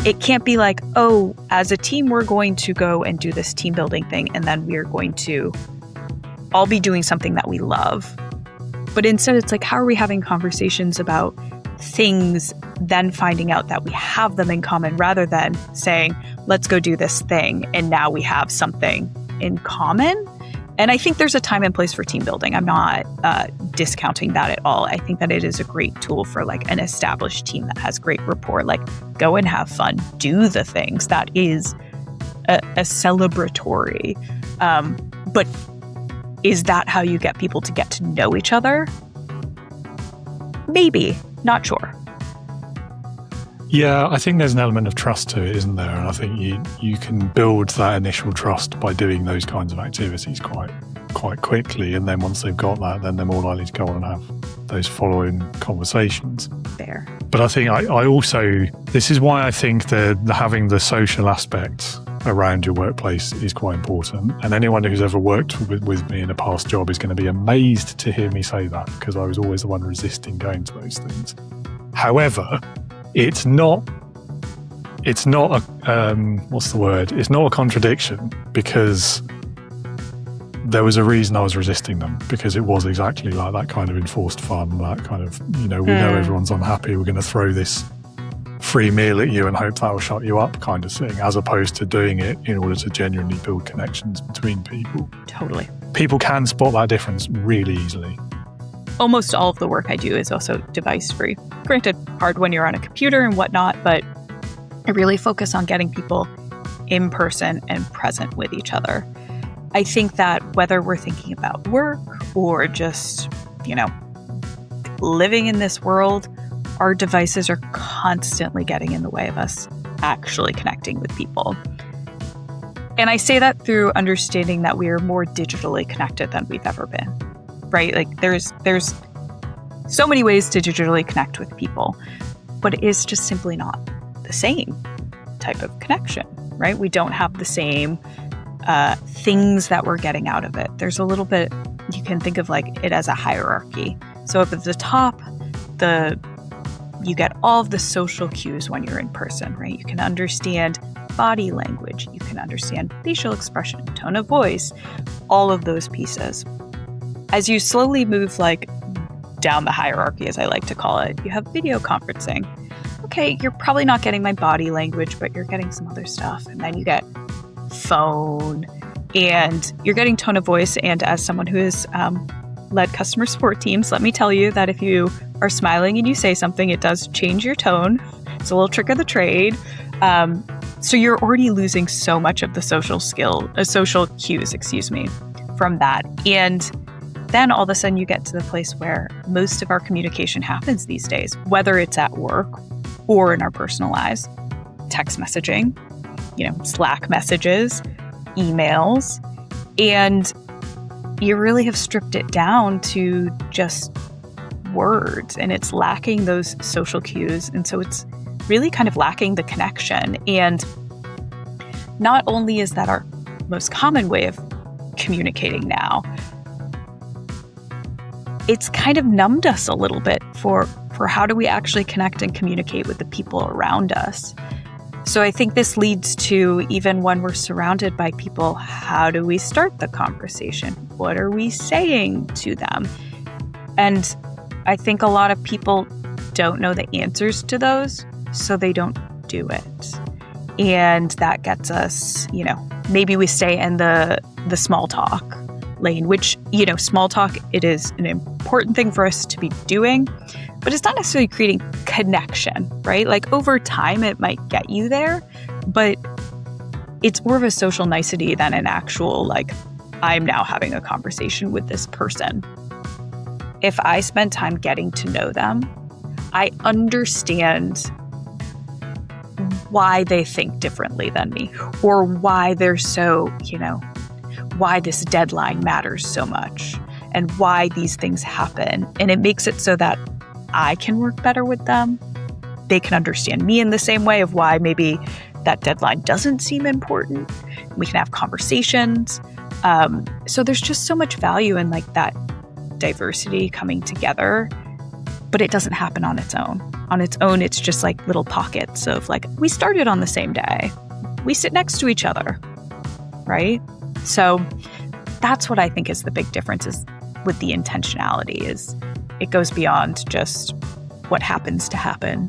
it can't be like, oh, as a team, we're going to go and do this team building thing, and then we're going to all be doing something that we love. But instead, it's like, how are we having conversations about things, then finding out that we have them in common, rather than saying, let's go do this thing, and now we have something in common. And I think there's a time and place for team building. I'm not discounting that at all. I think that it is a great tool for like an established team that has great rapport. Like, go and have fun, do the things. That is a celebratory. But is that how you get people to get to know each other? Maybe, not sure. Yeah, I think there's an element of trust to it, isn't there? And I think you can build that initial trust by doing those kinds of activities quite quickly. And then once they've got that, then they're more likely to go on and have those following conversations. Fair. But I think I also, this is why I think the having the social aspect around your workplace is quite important. And anyone who's ever worked with me in a past job is going to be amazed to hear me say that, because I was always the one resisting going to those things. However, it's not a what's the word? It's not a contradiction, because there was a reason I was resisting them, because it was exactly like that kind of enforced fun, that kind of, we know everyone's unhappy, we're going to throw this free meal at you and hope that will shut you up kind of thing, as opposed to doing it in order to genuinely build connections between people. Totally. People can spot that difference really easily. Almost all of the work I do is also device-free. Granted, hard when you're on a computer and whatnot, but I really focus on getting people in person and present with each other. I think that whether we're thinking about work or just, living in this world, our devices are constantly getting in the way of us actually connecting with people. And I say that through understanding that we are more digitally connected than we've ever been. Right? Like there's so many ways to digitally connect with people, but it is just simply not the same type of connection, right? We don't have the same things that we're getting out of it. There's a little bit, you can think of like it as a hierarchy. So up at the top, you get all of the social cues when you're in person, right? You can understand body language, you can understand facial expression, tone of voice, all of those pieces. As you slowly move like down the hierarchy, as I like to call it, you have video conferencing. Okay, you're probably not getting my body language, but you're getting some other stuff. And then you get phone, and you're getting tone of voice. And as someone who has led customer support teams, let me tell you that if you are smiling and you say something, it does change your tone. It's a little trick of the trade. So you're already losing so much of the social cues, from that. And then all of a sudden you get to the place where most of our communication happens these days, whether it's at work or in our personal lives. Text messaging, Slack messages, emails, and you really have stripped it down to just words, and it's lacking those social cues. And so it's really kind of lacking the connection. And not only is that our most common way of communicating now, it's kind of numbed us a little bit for how do we actually connect and communicate with the people around us. So I think this leads to, even when we're surrounded by people, how do we start the conversation? What are we saying to them? And I think a lot of people don't know the answers to those, so they don't do it. And that gets us, maybe we stay in the small talk lane, which, small talk, it is an important thing for us to be doing, but it's not necessarily creating connection, right? Like over time, it might get you there, but it's more of a social nicety than an actual, like, I'm now having a conversation with this person. If I spend time getting to know them, I understand why they think differently than me, or why they're so, why this deadline matters so much, and why these things happen. And it makes it so that I can work better with them. They can understand me in the same way of why maybe that deadline doesn't seem important. We can have conversations. So there's just so much value in like that diversity coming together. but it doesn't happen on its own. On its own, it's just like little pockets of like, we started on the same day. We sit next to each other, right? So that's what I think is the big difference is with the intentionality is it goes beyond just what happens to happen.